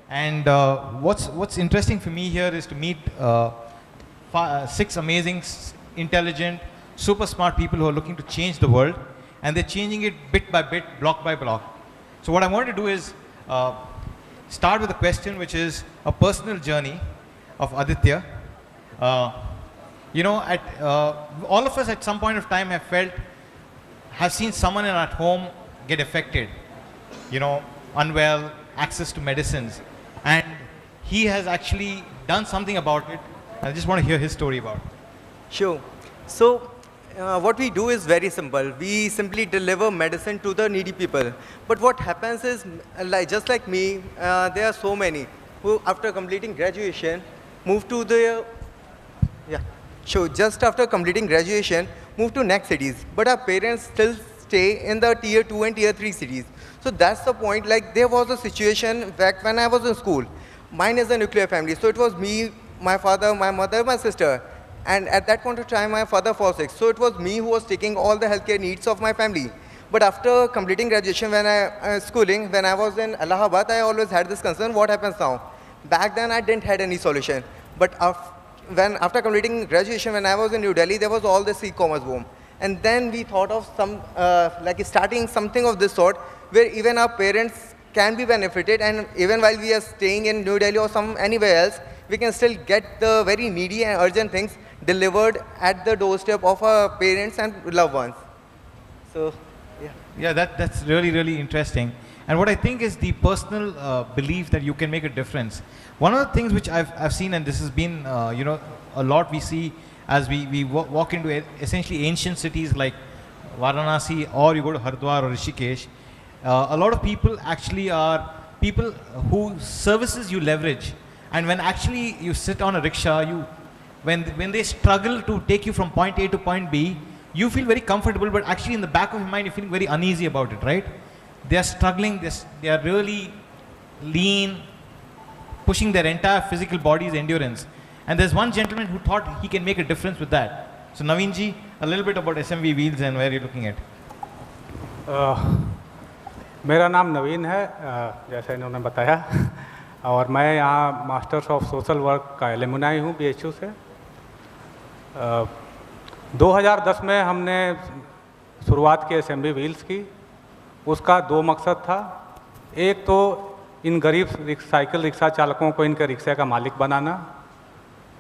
And what's interesting for me here is to meet six amazing, intelligent, super smart people who are looking to change the world, and they're changing it bit by bit, block by block. So what I want to do is start with a question which is a personal journey of Aditya. All of us at some point of time have seen someone in our home get affected, unwell, access to medicines, and he has actually done something about it. I just want to hear his story about it. Sure. So what we do is very simple. We simply deliver medicine to the needy people. But what happens is, just like me, there are so many who, after completing graduation, move to the just after completing graduation, move to next cities. But our parents still stay in the tier 2 and tier 3 cities. So that's the point. Like, there was a situation back when I was in school. Mine is a nuclear family. So it was me, my father, my mother, my sister. And at that point of time, my father was sick. So it was me who was taking all the healthcare needs of my family. But after completing graduation, when I was in Allahabad, I always had this concern, what happens now? Back then, I didn't had any solution. But after completing graduation, when I was in New Delhi, there was all this e-commerce boom. And then we thought of starting something of this sort, where even our parents can be benefited, and even while we are staying in New Delhi or anywhere else, we can still get the very needy and urgent things delivered at the doorstep of our parents and loved ones. So, yeah. Yeah, that's really, really interesting. And what I think is the personal belief that you can make a difference. One of the things which I've seen, and this has been, a lot we see as we walk into essentially ancient cities like Varanasi, or you go to Haridwar or Rishikesh, a lot of people actually are people whose services you leverage. And when actually you sit on a rickshaw, when they struggle to take you from point A to point B, you feel very comfortable, but actually in the back of your mind, you're feeling very uneasy about it, right? They are struggling, they are really lean, pushing their entire physical body's endurance. And there's one gentleman who thought he can make a difference with that. So Naveen-ji, a little bit about SMV Wheels and where you're looking at. मेरा नाम नवीन है, जैसा इन्होंने बताया, और मैं यहाँ masters of social work का एलुमनाई हूँ BHU से। 2010 में हमने शुरुआत की SMV व्हील्स की। उसका 2 मकसद था। एक तो इन गरीब साइकिल रिक्शा चालकों को इनके रिक्शे का मालिक बनाना,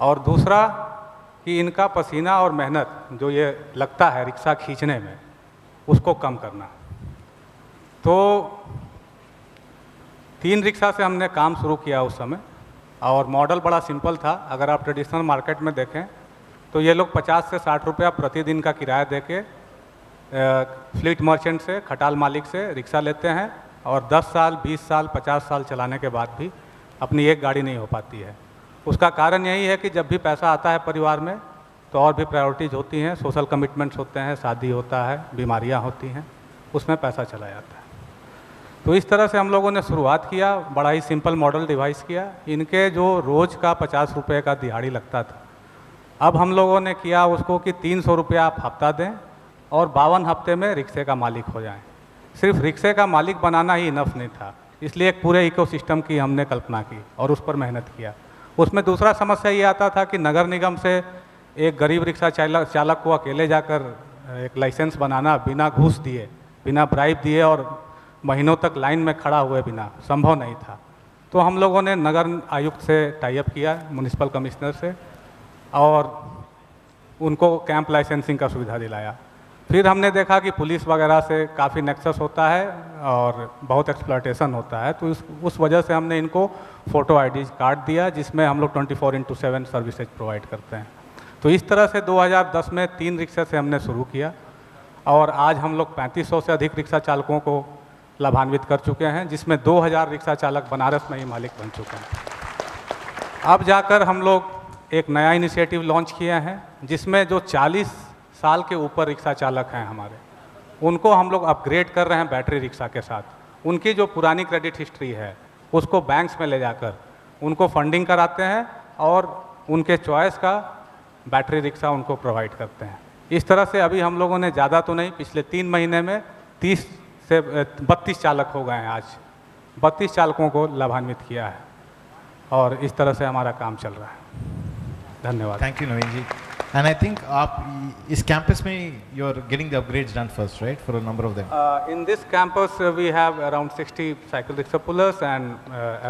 और दूसरा कि इनका पसीना और मेहनत जो ये लगता है रिक्शा खींचने में, उसको कम करना। तो 3 रिक्शा से हमने काम शुरू किया उस समय, और मॉडल बड़ा सिंपल था। अगर आप ट्रेडिशनल मार्केट में देखें तो ये लोग 50 से 60 रुपया प्रतिदिन का किराया देके फ्लीट मर्चेंट से, खटाल मालिक से रिक्शा लेते हैं, और 10 साल, 20 साल, 50 साल चलाने के बाद भी अपनी एक गाड़ी नहीं हो पाती है। उसका कारण यही है कि जब भी पैसा आता है परिवार में तो और भी प्रायोरिटीज़ होती हैं, सोशल कमिटमेंट्स होते हैं, शादी होता है, बीमारियां होती हैं, उसमें पैसा चला जाता है। तो इस तरह से हम लोगों ने शुरुआत किया, बड़ा ही सिंपल मॉडल डिवाइस किया। इनके जो रोज़ का 50 रुपये का दिहाड़ी लगता था, अब हम लोगों ने किया उसको कि 300 रुपया आप हफ्ता दें और 52 हफ्ते में रिक्शे का मालिक हो जाएं। सिर्फ रिक्शे का मालिक बनाना ही इनफ नहीं था, इसलिए एक पूरे इकोसिस्टम की हमने कल्पना की और उस पर मेहनत किया। उसमें दूसरा समस्या ये आता था कि नगर निगम से एक गरीब रिक्शा चालक को अकेले जाकर एक लाइसेंस बनाना बिना घूस दिए, बिना ब्राइब दिए और महीनों तक लाइन में खड़ा हुए बिना संभव नहीं था। तो हम लोगों ने नगर आयुक्त से टाई अप किया, म्युनिसिपल कमिश्नर से, और उनको कैंप लाइसेंसिंग का सुविधा दिलाया। फिर हमने देखा कि पुलिस वगैरह से काफ़ी नेक्सस होता है और बहुत एक्सप्लॉयटेशन होता है, तो उस वजह से हमने इनको फ़ोटो ID कार्ड दिया, जिसमें हम लोग 24/7 सर्विसेज प्रोवाइड करते हैं। तो इस तरह से 2010 में 3 रिक्शा से हमने शुरू किया, और आज हम लोग 3500 से अधिक रिक्शा चालकों को लाभान्वित कर चुके हैं, जिसमें 2000 रिक्शा चालक बनारस में ही मालिक बन चुके हैं। अब जाकर हम लोग एक नया इनिशिएटिव लॉन्च किए हैं, जिसमें जो 40 साल के ऊपर रिक्शा चालक हैं हमारे, उनको हम लोग अपग्रेड कर रहे हैं बैटरी रिक्शा के साथ। उनकी जो पुरानी क्रेडिट हिस्ट्री है उसको बैंक्स में ले जाकर उनको फंडिंग कराते हैं और उनके चॉइस का बैटरी रिक्शा उनको प्रोवाइड करते हैं। इस तरह से अभी हम लोगों ने ज़्यादा तो नहीं, पिछले 3 महीने में 30 से 32 चालक हो गए हैं। आज 32 चालकों को लाभान्वित किया है। और इस तरह से हमारा काम चल रहा है। धन्यवाद। Thank you, Naveen ji. And I think is campus में you're getting the upgrades done first, right? For a number of them. In this campus, we have around 60 cycle rickshaw pullers and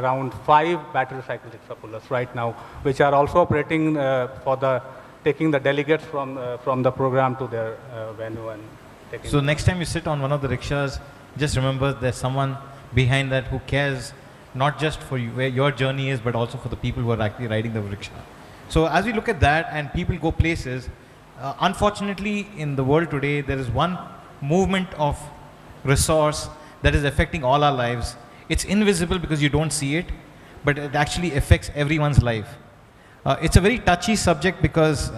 around 5 battery cycle rickshaw pullers right now, which are also operating for taking the delegates from the program to their venue and taking. So next time you sit on one of the rickshaws, just remember there's someone behind that who cares not just for you, where your journey is, but also for the people who are actually riding the rickshaw. So as we look at that and people go places, unfortunately in the world today, there is one movement of resource that is affecting all our lives. It's invisible because you don't see it, but it actually affects everyone's life. It's a very touchy subject because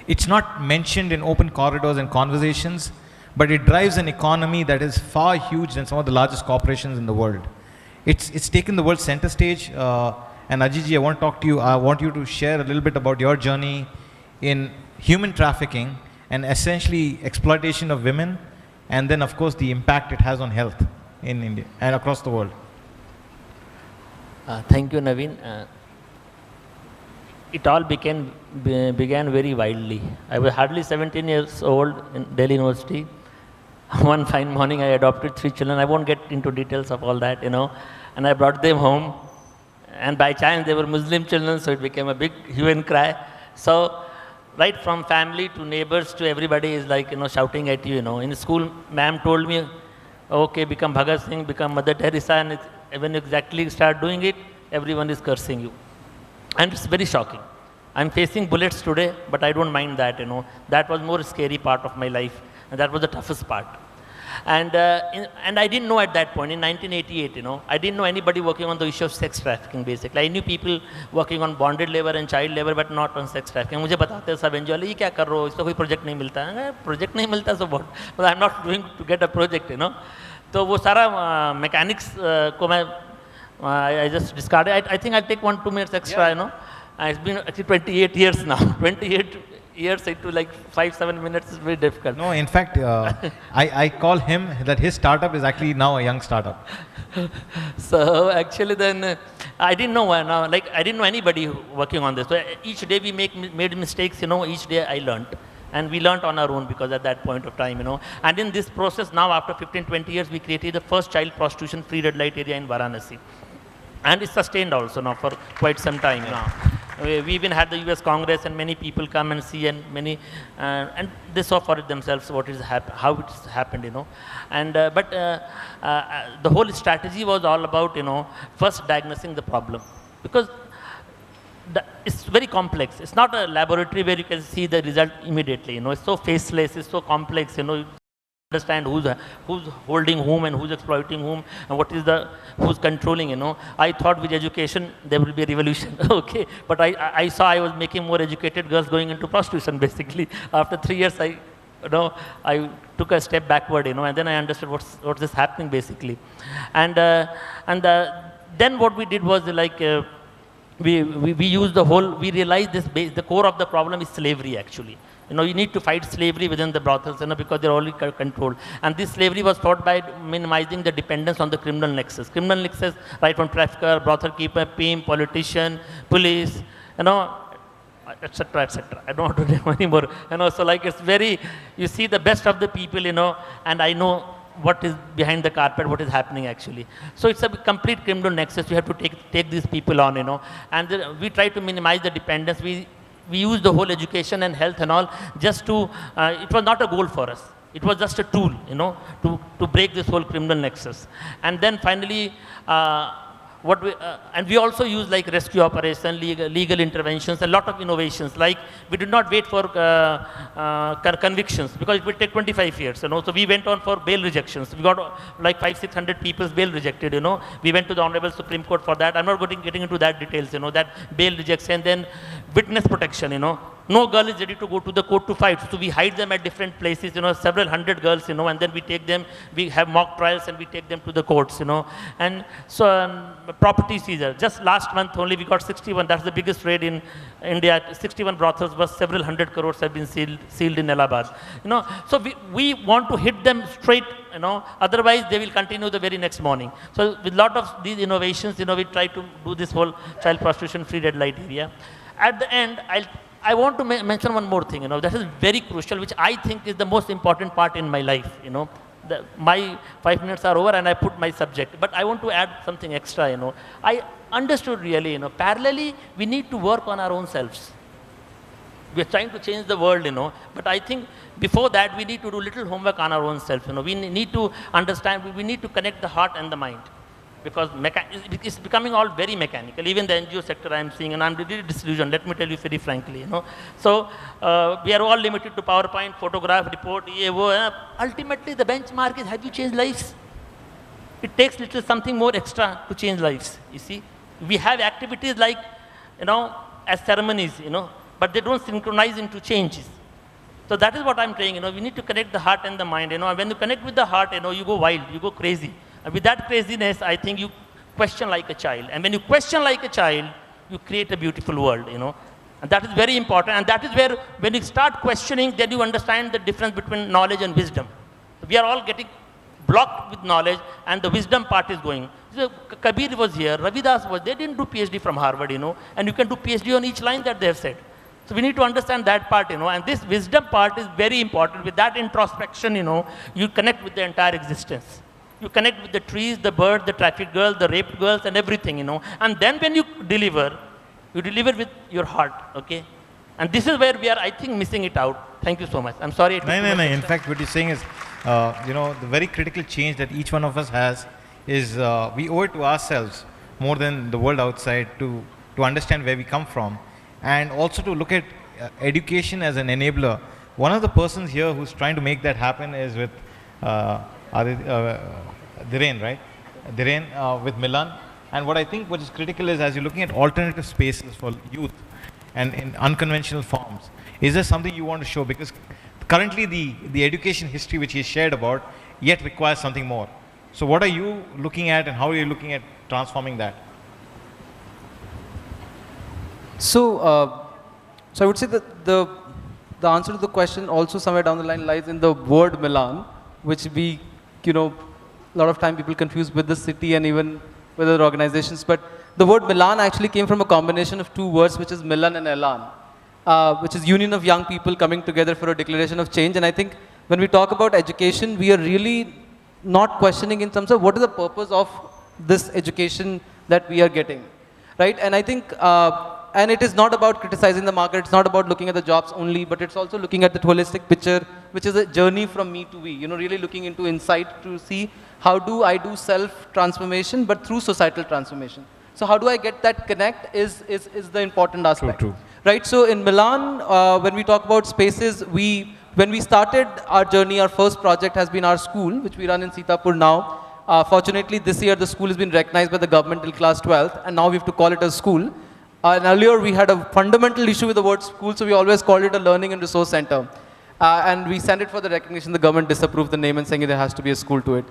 it's not mentioned in open corridors and conversations, but it drives an economy that is far huge than some of the largest corporations in the world. It's taken the world center stage. And Ajit, I want to talk to you. I want you to share a little bit about your journey in human trafficking and essentially exploitation of women, and then of course the impact it has on health in India and across the world. Thank you, Naveen. It all began very wildly. I was hardly 17 years old in Delhi University. One fine morning, I adopted 3 children. I won't get into details of all that, and I brought them home. And by chance, they were Muslim children, so it became a big hue and cry. So, right from family to neighbors to everybody is like, shouting at you, In school, ma'am told me, okay, become Bhagat Singh, become Mother Teresa, and when you exactly start doing it, everyone is cursing you. And it's very shocking. I'm facing bullets today, but I don't mind that, That was more scary part of my life, and that was the toughest part. And I didn't know at that point, in 1988, I didn't know anybody working on the issue of sex trafficking, basically. I knew people working on bonded labor and child labor, but not on sex trafficking. मुझे बताते सब enjoy ये क्या कर रहे हो, इसको कोई प्रोजेक्ट नहीं मिलता है, प्रोजेक्ट नहीं मिलता so what? But I'm not doing to get a project, तो वो सारा mechanics को मैं I just discarded. I think I'll take 1-2 minutes extra, It's been actually 28 years now. 28 years into like 5-7 minutes is very difficult. No, in fact, I call him that his startup is actually now a young startup. So actually then I didn't know I didn't know anybody working on this. So each day we made mistakes, each day I learned. And we learned on our own because at that point of time, And in this process now after 15-20 years, we created the first child prostitution free red light area in Varanasi. And it's sustained also now for quite some time now. We even had the US Congress and many people come and see and they saw for it themselves how it's happened, And but the whole strategy was all about, first diagnosing the problem, because it's very complex. It's not a laboratory where you can see the result immediately. It's so faceless. It's so complex. Understand who's holding whom and who's exploiting whom and who's controlling. I thought with education there will be a revolution. Okay, but I saw I was making more educated girls going into prostitution. Basically, after 3 years, I took a step backward. And then I understood what's this happening basically, and then what we did was like. We used we realized the core of the problem is slavery actually. You need to fight slavery within the brothels, because they're already controlled. And this slavery was fought by minimizing the dependence on the criminal nexus. Criminal nexus, right from trafficker, brothel keeper, pimp, politician, police, etc., etc. I don't want to name anymore. So like it's very, you see the best of the people, and I know what is behind the carpet, what is happening actually. So it's a complete criminal nexus. We have to take these people on, and we try to minimize the dependence. We use the whole education and health and all just to, it was not a goal for us. It was just a tool, to break this whole criminal nexus. And then finally, and we also use like rescue operation, legal interventions, a lot of innovations. Like we did not wait for convictions because it will take 25 years. So we went on for bail rejections. We got like 500-600 people's bail rejected. We went to the Honorable Supreme Court for that. I'm not getting into that details. That bail rejection. Then witness protection, you know. No girl is ready to go to the court to fight, so we hide them at different places, you know, several hundred girls, you know, and then we take them, we have mock trials and we take them to the courts, you know. And so property seizure, just last month only we got 61, that's the biggest raid in India, 61 brothels, was several hundred crores have been sealed in Allahabad, you know. So we want to hit them straight, you know, otherwise they will continue the very next morning. So with lot of these innovations, you know, we try to do this whole child prostitution free red light area. At the end, I want to mention one more thing, you know, that is very crucial, which I think is the most important part in my life, you know. My 5 minutes are over and I put my subject, but I want to add something extra, you know. I understood really, you know, parallelly, we need to work on our own selves. We are trying to change the world, you know, but I think before that, we need to do little homework on our own self, you know. We need to understand, we need to connect the heart and the mind. Because it's becoming all very mechanical. Even the NGO sector I am seeing, and I'm really disillusioned, let me tell you very frankly, you know. So, we are all limited to PowerPoint, photograph, report, ultimately the benchmark is, have you changed lives? It takes little something more extra to change lives, you see. We have activities like, you know, as ceremonies, you know, but they don't synchronize into changes. So that is what I'm saying, you know, we need to connect the heart and the mind, you know. And when you connect with the heart, you know, you go wild, you go crazy. And with that craziness, I think you question like a child. And when you question like a child, you create a beautiful world, you know. And that is very important. And that is where, when you start questioning, then you understand the difference between knowledge and wisdom. We are all getting blocked with knowledge, and the wisdom part is going. So Kabir was here, Ravidas was, they didn't do PhD from Harvard, you know. And you can do PhD on each line that they have said. So we need to understand that part, you know. And this wisdom part is very important. With that introspection, you know, you connect with the entire existence. You connect with the trees, the birds, the traffic girls, the raped girls, and everything, you know. And then when you deliver with your heart, okay? And this is where we are, I think, missing it out. Thank you so much. I'm sorry. No. In fact, what you're saying is, you know, the very critical change that each one of us has is we owe it to ourselves more than the world outside to understand where we come from, and also to look at education as an enabler. One of the persons here who's trying to make that happen is with Dhiren, right? Dhiren with Milan. And what I think what is critical is, as you're looking at alternative spaces for youth and in unconventional forms, is there something you want to show? Because currently the education history which he shared about yet requires something more. So what are you looking at, and how are you looking at transforming that? So, so I would say that the answer to the question also somewhere down the line lies in the word Milan, which we, you know, a lot of time people confuse with the city and even with other organizations. But the word Milan actually came from a combination of two words, which is Milan and Elan, which is union of young people coming together for a declaration of change. And I think when we talk about education, we are really not questioning in terms of what is the purpose of this education that we are getting, right? And I think, and it is not about criticizing the market, it's not about looking at the jobs only, but it's also looking at the holistic picture, which is a journey from me to we, you know, really looking into insight to see how do I do self-transformation, but through societal transformation. So how do I get that connect is the important aspect. True. Right, so in Milan, when we talk about spaces, when we started our journey, our first project has been our school, which we run in Sitapur now. Fortunately, this year the school has been recognized by the government till class 12th, and now we have to call it a school. And earlier we had a fundamental issue with the word school, so we always called it a learning and resource center. And we sent it for the recognition. The government disapproved the name and saying there has to be a school to it.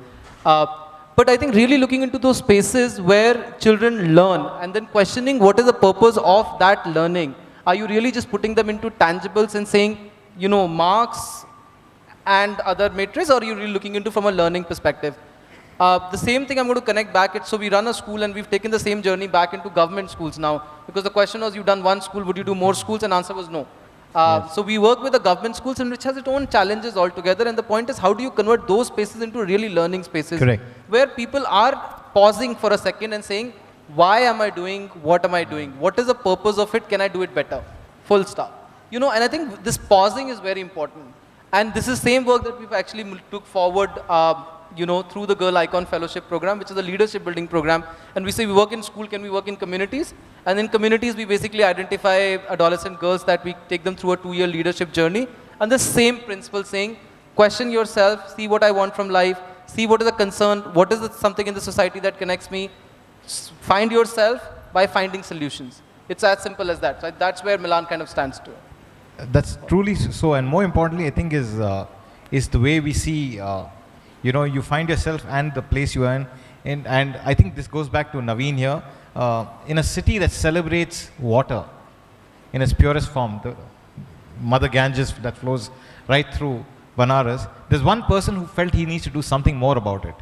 But I think really looking into those spaces where children learn and then questioning what is the purpose of that learning. Are you really just putting them into tangibles and saying, you know, marks and other matrices, or are you really looking into from a learning perspective? The same thing I'm going to connect back it. So we run a school and we've taken the same journey back into government schools now. Because the question was, you've done one school, would you do more schools? And answer was no. Yes. So we work with the government schools, and which has its own challenges altogether. And the point is, how do you convert those spaces into really learning spaces? Correct. Where people are pausing for a second and saying, why am I doing? What am I doing? What is the purpose of it? Can I do it better? Full stop. You know, and I think this pausing is very important. And this is same work that we've actually took forward, you know, through the Girl Icon Fellowship program, which is a leadership building program. And we say we work in school, can we work in communities? And in communities, we basically identify adolescent girls that we take them through a 2-year leadership journey. And the same principle saying, question yourself, see what I want from life, see what is the concern, what is something in the society that connects me, find yourself by finding solutions. It's as simple as that. So that's where Milan kind of stands to. That's truly so, and more importantly, I think is the way we see. You find yourself and the place you are in, and I think this goes back to Naveen here. In a city that celebrates water in its purest form, the Mother Ganges that flows right through Banaras, there's one person who felt he needs to do something more about it.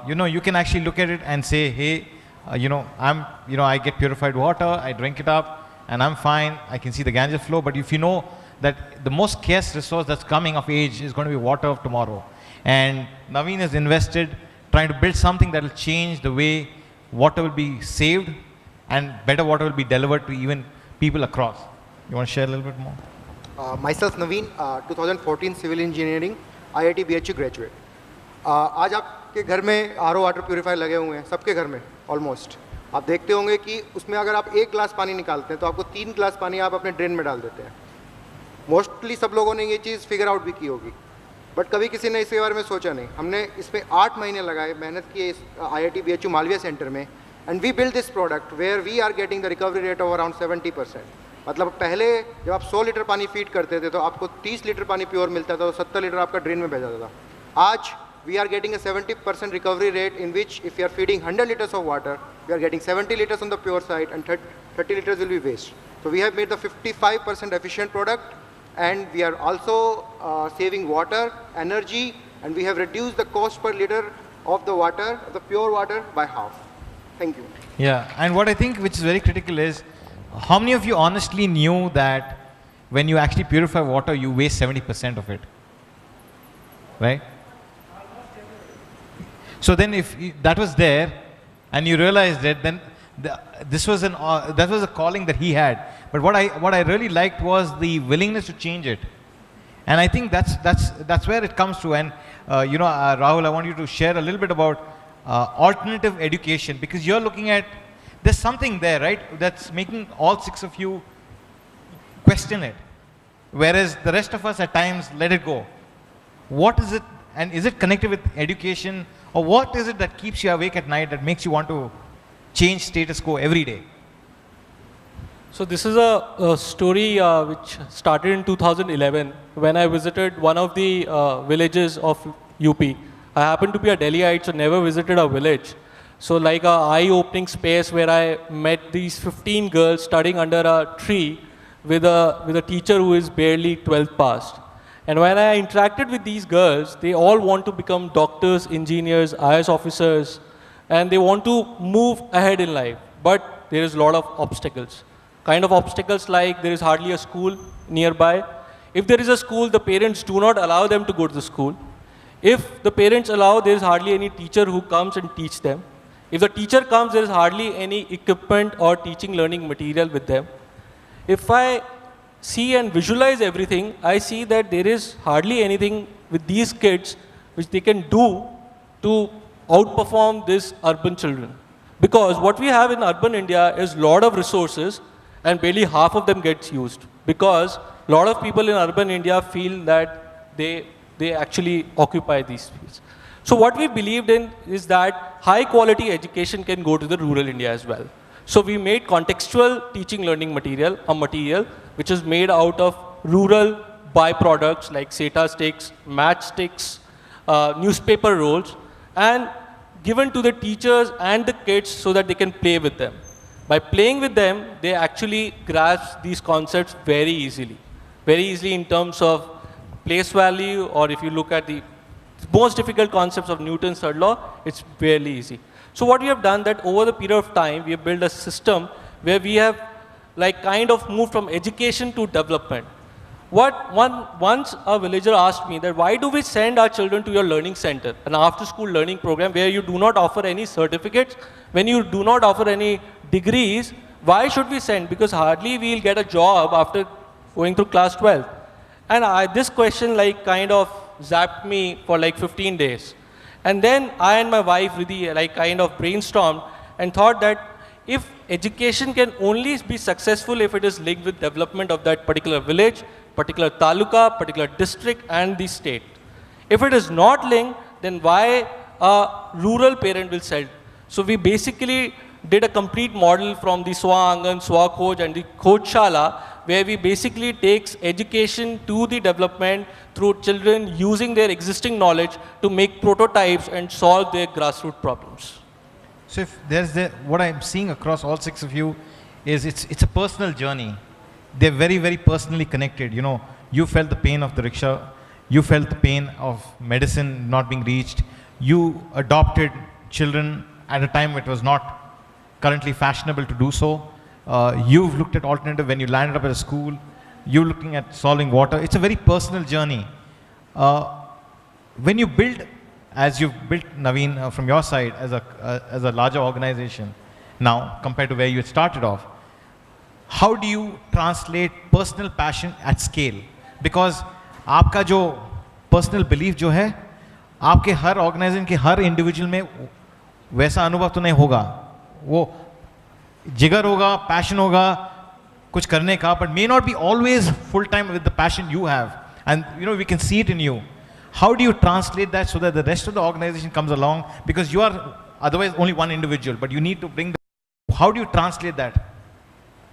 You can actually look at it and say, hey, I get purified water, I drink it up, and I'm fine, I can see the Ganges flow. But if you know that the most scarce resource that's coming of age is going to be water of tomorrow, and Naveen has invested trying to build something that will change the way water will be saved and better water will be delivered to even people across. You want to share a little bit more? Myself Naveen, 2014 civil engineering, IIT BHU graduate. आज आपके घर में RO water purifier लगे हुए हैं, सबके घर में ऑलमोस्ट. आप देखते होंगे कि उसमें अगर आप 1 गिलास पानी निकालते हैं तो आपको 3 गिलास पानी आप अपने ड्रेन में डाल देते हैं. मोस्टली सब लोगों ने ये चीज़ फिगर आउट भी की होगी, बट कभी किसी ने इसके बारे में सोचा नहीं. हमने इसमें 8 महीने लगाए, मेहनत की इस IIT BHU मालवीय सेंटर में, and we build this product where we are getting the recovery rate of around 70%. मतलब पहले जब आप 100 लीटर पानी फीड करते थे तो आपको 30 लीटर पानी प्योर मिलता था, तो 70 लीटर आपका ड्रेन में बह जाता था. आज we are getting a 70% recovery rate, in which if you are feeding 100 liters of water, we are getting 70 liters on the pure side and 30 liters will be waste. So we have made the 55% efficient product, and we are also saving water, energy, and we have reduced the cost per liter of the water, the pure water, by half. Thank you. Yeah, and what I think which is very critical is, how many of you honestly knew that when you actually purify water, you waste 70% of it, right? So then if that was there and you realized it, then this was that was a calling that he had. But what I really liked was the willingness to change it. And I think that's where it comes to. And Rahul, I want you to share a little bit about alternative education, because you're looking at, there's something there, right, that's making all 6 of you question it, whereas the rest of us at times let it go. What is it, and is it connected with education, or what is it that keeps you awake at night, that makes you want to change status quo every day? So this is a story which started in 2011 when I visited one of the villages of UP. I happened to be a Delhiite, so never visited a village. So like a eye-opening space where I met these 15 girls studying under a tree with a teacher who is barely 12th passed. And when I interacted with these girls, they all want to become doctors, engineers, IAS officers, and they want to move ahead in life. But there is a lot of obstacles. Kind of obstacles like there is hardly a school nearby. If there is a school, the parents do not allow them to go to the school. If the parents allow, there is hardly any teacher who comes and teach them. If the teacher comes, there is hardly any equipment or teaching learning material with them. If I see and visualize everything, I see that there is hardly anything with these kids which they can do to outperform these urban children. Because what we have in urban India is a lot of resources and barely half of them gets used. Because a lot of people in urban India feel that they actually occupy these fields. So what we believed in is that high quality education can go to the rural India as well. So we made contextual teaching learning material, a material which is made out of rural byproducts like SETA sticks, matchsticks, newspaper rolls, and given to the teachers and the kids so that they can play with them. By playing with them, they actually grasp these concepts very easily in terms of place value, or if you look at the most difficult concepts of Newton's third law, it's fairly easy. So what we have done that over the period of time, we have built a system where we have like kind of moved from education to development. Once a villager asked me that why do we send our children to your learning center, an after school learning program where you do not offer any certificates, when you do not offer any degrees, why should we send? Because hardly we'll get a job after going through class 12. And this question like kind of zapped me for like 15 days. And then I and my wife really like kind of brainstormed and thought that if education can only be successful if it is linked with development of that particular village, particular taluka, particular district and the state. If it is not linked, then why a rural parent will sell? So we basically did a complete model from the Swa Angan, Swa Khoj and the Khojshala, where we basically takes education to the development through children using their existing knowledge to make prototypes and solve their grassroots problems. So if there's what I'm seeing across all 6 of you is it's a personal journey. They're very, very personally connected. You know, you felt the pain of the rickshaw. You felt the pain of medicine not being reached. You adopted children at a time it was not currently fashionable to do so. You've looked at alternative when you landed up at a school. You're looking at solving water. It's a very personal journey. When you build, as you've built, Naveen, from your side as a larger organization now compared to where you had started off, how do you translate personal passion at scale? Because आपका जो personal belief जो है, आपके हर organization के हर individual में वैसा अनुभव तो नहीं होगा. वो जिगर होगा, passion होगा, कुछ करने का, but may not be always full time with the passion you have. And you know, we can see it in you. How do you translate that so that the rest of the organization comes along? Because you are otherwise only one individual, but you need to bring how do you translate that?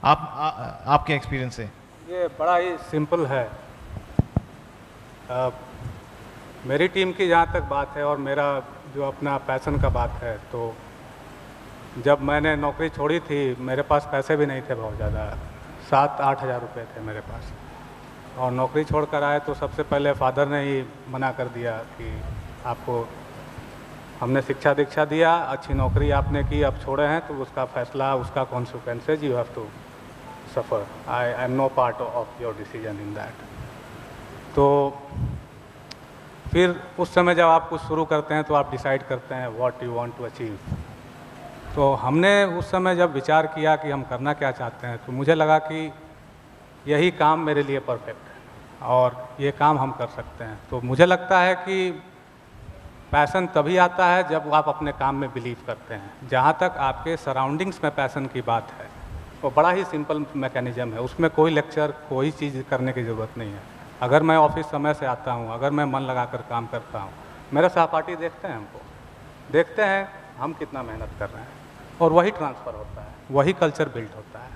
आपके experience से. ये बड़ा ही simple है. मेरी team की जहाँ तक बात है और मेरा जो अपना पैशन का बात है, तो जब मैंने नौकरी छोड़ी थी मेरे पास पैसे भी नहीं थे बहुत ज़्यादा, 7-8 हज़ार रुपये थे मेरे पास. और नौकरी छोड़ कर आए तो सबसे पहले फादर ने ही मना कर दिया कि आपको हमने शिक्षा दीक्षा दिया, अच्छी नौकरी आपने की, अब छोड़े हैं तो उसका फैसला, उसका consequences you have to suffer. I am no part of your decision in that. तो फिर उस समय जब आप कुछ शुरू करते हैं तो आप डिसाइड करते हैं what you want to achieve. तो हमने उस समय जब विचार किया कि हम करना क्या चाहते हैं, तो मुझे लगा कि यही काम मेरे लिए परफेक्ट है और ये काम हम कर सकते हैं. तो मुझे लगता है कि पैसन तभी आता है जब आप अपने काम में बिलीव करते हैं. जहाँ तक आपके सराउंडिंग्स में पैसन की बात है, वो बड़ा ही सिंपल मैकेनिज़्म है. उसमें कोई लेक्चर, कोई चीज़ करने की ज़रूरत नहीं है. अगर मैं ऑफिस समय से आता हूँ, अगर मैं मन लगा कर काम करता हूँ, मेरे सहपाठी देखते हैं, हमको देखते हैं हम कितना मेहनत कर रहे हैं, और वही ट्रांसफ़र होता है, वही कल्चर बिल्ड होता है.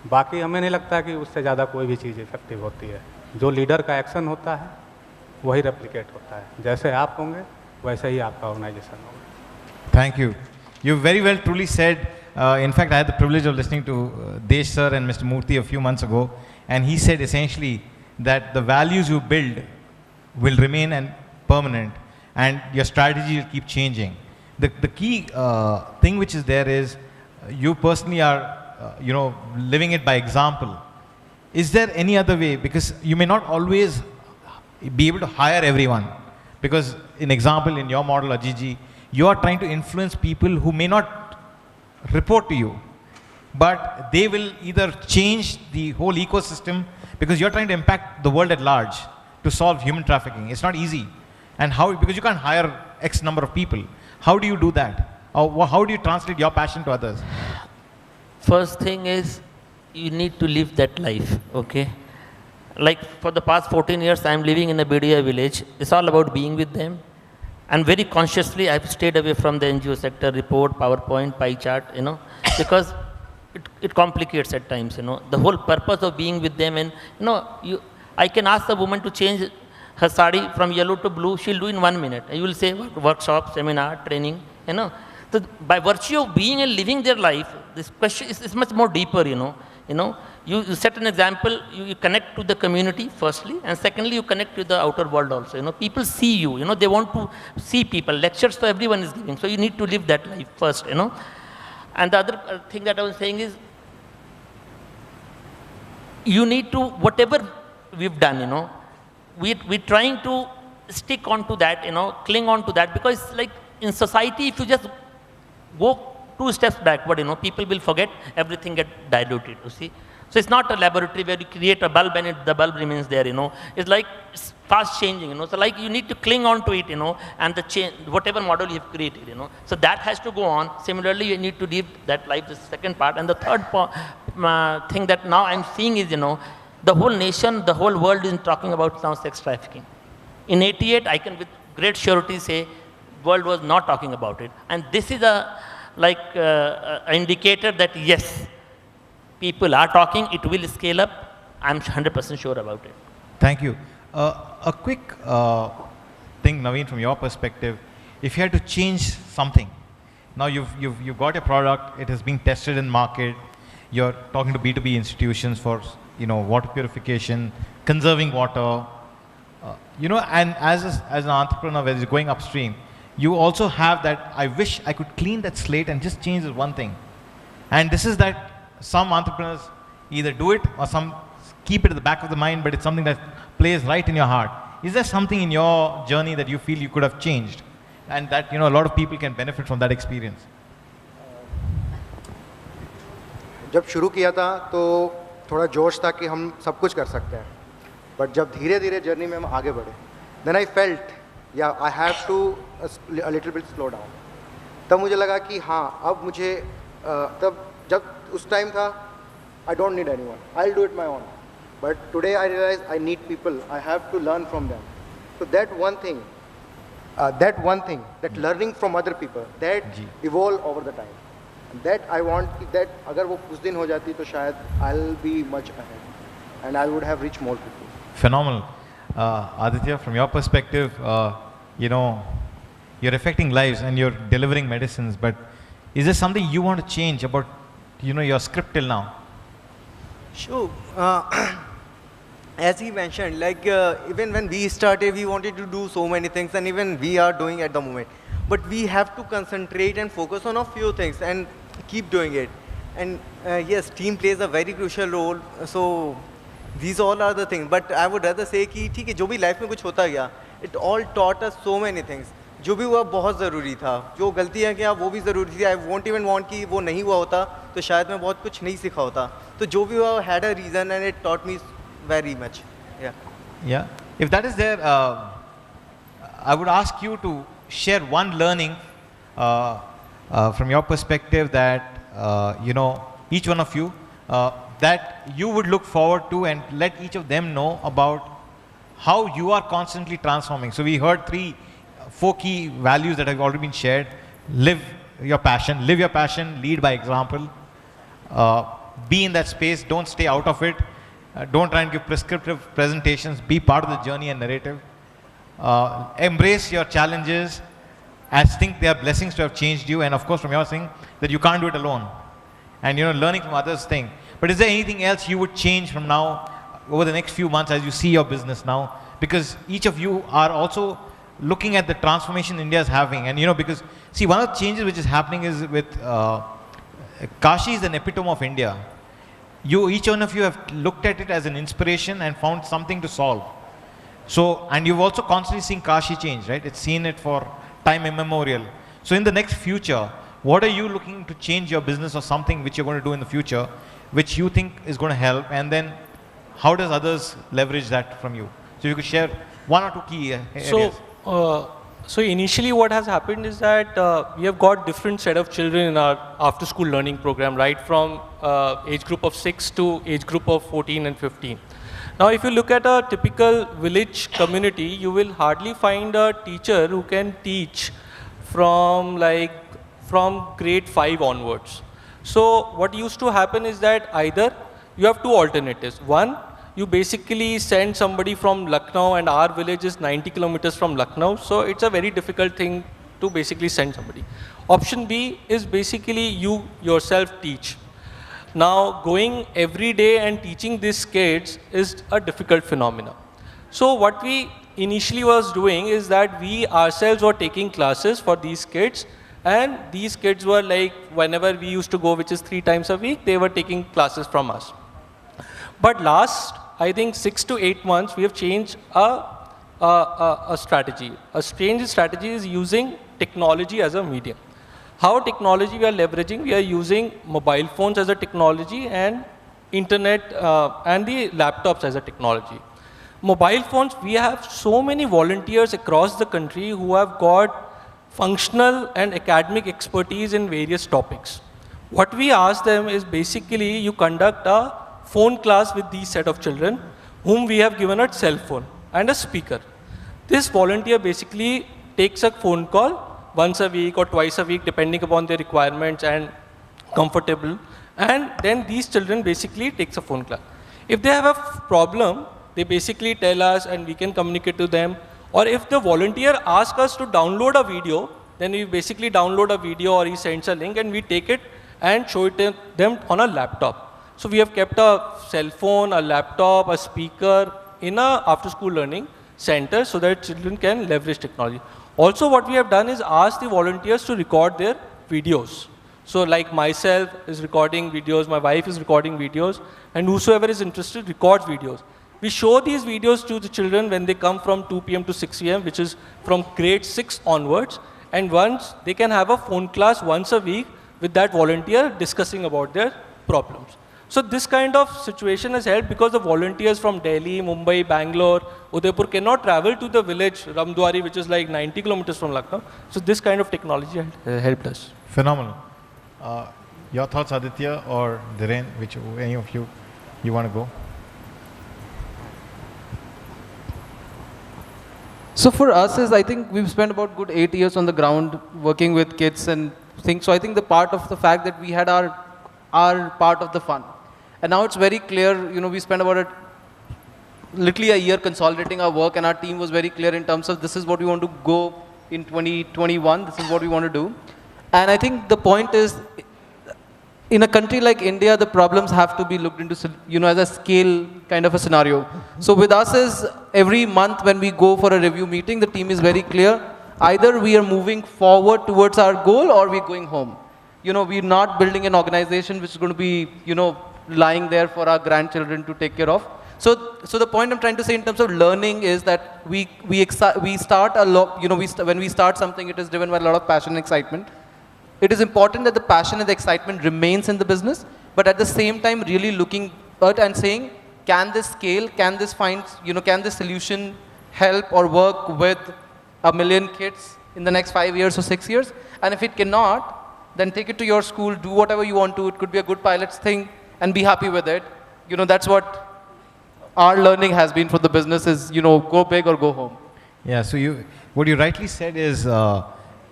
बाकी हमें नहीं लगता कि उससे ज़्यादा कोई भी चीज़ इफेक्टिव होती है. जो लीडर का एक्शन होता है वही रेप्लिकेट होता है. जैसे आप होंगे वैसे ही आपका ऑर्गेनाइजेशन होगा. Thank you. You very well truly said. In fact, I had the privilege of listening to Desh sir and Mr. Murthy a few months ago, and he said essentially that the values you build will remain and permanent, and your strategy will keep changing. The key thing which is there is you personally are living it by example. Is there any other way? Because you may not always be able to hire everyone, because in example in your model Ajiji, you are trying to influence people who may not report to you, but they will either change the whole ecosystem, because you're trying to impact the world at large to solve human trafficking. It's not easy. And how? Because you can't hire X number of people. How do you do that? Or how do you translate your passion to others? First thing is you need to live that life, okay? Like for the past 14 years, I'm living in a BDI village. It's all about being with them. And very consciously, I've stayed away from the NGO sector, report, PowerPoint, pie chart, because it complicates at times, The whole purpose of being with them, and, I can ask the woman to change her sari from yellow to blue, she'll do in 1 minute. You will say workshop, seminar, training, So by virtue of being and living their life, this question is much more deeper, You set an example, you connect to the community firstly, and secondly you connect with the outer world also. People see you, they want to see people. Lectures so everyone is giving, so you need to live that life first, And the other thing that I was saying is, you need to, whatever we've done, we're trying to stick on to that, cling on to that, because like in society, if you just go 2 steps backward, people will forget, everything get diluted, you see. So it's not a laboratory where you create a bulb and the bulb remains there, It's like it's fast changing, So like you need to cling on to it, and the change, whatever model you've created, So that has to go on. Similarly, you need to live that life, the second part. And the third thing that now I'm seeing is, the whole nation, the whole world is talking about now sex trafficking. In 88, I can with great surety say, world was not talking about it. And this is like an indicator that yes, people are talking, it will scale up. I'm 100% sure about it. Thank you. A quick thing, Naveen, from your perspective, if you had to change something, now you've got a product, it has been tested in market, you're talking to B2B institutions for water purification, conserving water, and as an entrepreneur, when you're going upstream, you also have that, I wish I could clean that slate and just change this one thing. And this is that some entrepreneurs either do it or some keep it at the back of the mind, but it's something that plays right in your heart. Is there something in your journey that you feel you could have changed and that a lot of people can benefit from that experience? जब शुरू किया था तो थोड़ा जोश था कि हम सब कुछ कर सकते हैं, बट जब धीरे धीरे जर्नी में हम आगे बढ़े, then I felt yeah I have to a little bit slow down. तब मुझे लगा कि हाँ, अब मुझे तब जब उस टाइम था, I don't need anyone, I will do it my own. But today I realize I need people. I have to learn from them. So that one thing, that learning from other people, that evolve over the time. And that I want that अगर वो कुछ दिन हो जाती तो शायद I'll be much ahead, and I would have reached more people. Phenomenal. Aditya, from your perspective, you're affecting lives and you're delivering medicines, but is there something you want to change about, your script till now? Sure. As he mentioned, like even when we started, we wanted to do so many things, and even we are doing at the moment. But we have to concentrate and focus on a few things and keep doing it. And yes, team plays a very crucial role. So these all are the things. But I would rather say कि ठीक है, जो भी life में कुछ होता गया, it all taught us so many things. जो भी हुआ बहुत ज़रूरी था, जो गलतियाँ किया वो भी ज़रूरी थी. I won't even want कि वो नहीं हुआ होता तो शायद मैं बहुत कुछ नहीं सीखा होता. तो जो भी हुआ had a reason and it taught me very much. Yeah. Yeah. If that is there, I would ask you to share one learning from your perspective that each one of you that you would look forward to, and let each of them know about how you are constantly transforming. So we heard 4 key values that have already been shared. Live your passion, lead by example, be in that space, don't stay out of it, don't try and give prescriptive presentations, be part of the journey and narrative, embrace your challenges as think they are blessings to have changed you, and of course from your thing that you can't do it alone, and learning from others thing. But is there anything else you would change from now over the next few months as you see your business now? Because each of you are also looking at the transformation India is having, and because see, one of the changes which is happening is with Kashi is an epitome of India. Each one of you have looked at it as an inspiration and found something to solve. So, and you've also constantly seen Kashi change, right? It's seen it for time immemorial. So in the next future, what are you looking to change your business or something which you're going to do in the future, which you think is going to help, and then how does others leverage that from you? So you could share 1 or 2 key areas. So initially what has happened is that we have got different set of children in our after school learning program, right from age group of 6 to age group of 14 and 15. Now if you look at a typical village community, you will hardly find a teacher who can teach from grade 5 onwards. So what used to happen is that either you have 2 alternatives. One, you basically send somebody from Lucknow, and our village is 90 kilometers from Lucknow, so it's a very difficult thing to basically send somebody. Option B is basically you yourself teach. Now going every day and teaching these kids is a difficult phenomenon. So what we initially was doing is that we ourselves were taking classes for these kids, and these kids were like, whenever we used to go, which is 3 times a week, they were taking classes from us. But last, I think 6 to 8 months, we have changed a strategy. A strange strategy is using technology as a medium. How technology we are leveraging? We are using mobile phones as a technology, and internet and the laptops as a technology. Mobile phones, we have so many volunteers across the country who have got functional and academic expertise in various topics. What we ask them is basically you conduct a phone class with these set of children whom we have given a cell phone and a speaker. This volunteer basically takes a phone call once a week or twice a week, depending upon their requirements and comfortable. And then these children basically takes a phone class. If they have a problem, they basically tell us and we can communicate to them. Or if the volunteer asks us to download a video, then we basically download a video or he sends a link and we take it and show it to them on a laptop. So we have kept a cell phone, a laptop, a speaker in a after-school learning center so that children can leverage technology. Also what we have done is ask the volunteers to record their videos. So like myself is recording videos, my wife is recording videos, and whosoever is interested records videos. We show these videos to the children when they come from 2 p.m. to 6 p.m., which is from grade 6 onwards, and once they can have a phone class once a week with that volunteer discussing about their problems. So this kind of situation has helped because the volunteers from Delhi, Mumbai, Bangalore, Udaipur cannot travel to the village Ramdwari, which is like 90 kilometers from Lucknow. So this kind of technology helped us. Phenomenal. Your thoughts, Aditya or Dhiren, which any of you want to go? So for us is, I think we've spent about good 8 years on the ground working with kids and things. So I think the part of the fact that we had our part of the fun. And now it's very clear, you know, we spent about literally a year consolidating our work, and our team was very clear in terms of this is what we want to go in 2021, this is what we want to do. And I think the point is, in a country like India, the problems have to be looked into, you know, as a scale kind of a scenario. So with us is every month when we go for a review meeting, the team is very clear. Either we are moving forward towards our goal or we're going home. You know, we're not building an organization which is going to be, you know, lying there for our grandchildren to take care of. So the point I'm trying to say in terms of learning is that we start a lot, you know, when we start something, it is driven by a lot of passion and excitement. It is important that the passion and the excitement remains in the business, but at the same time really looking at and saying, can this scale, can this find, you know, can this solution help or work with 1 million kids in the next 5 years or 6 years? And if it cannot, then take it to your school, do whatever you want to. It could be a good pilot's thing and be happy with it. You know, that's what our learning has been for the business is, you know, go big or go home. Yeah, so what you rightly said is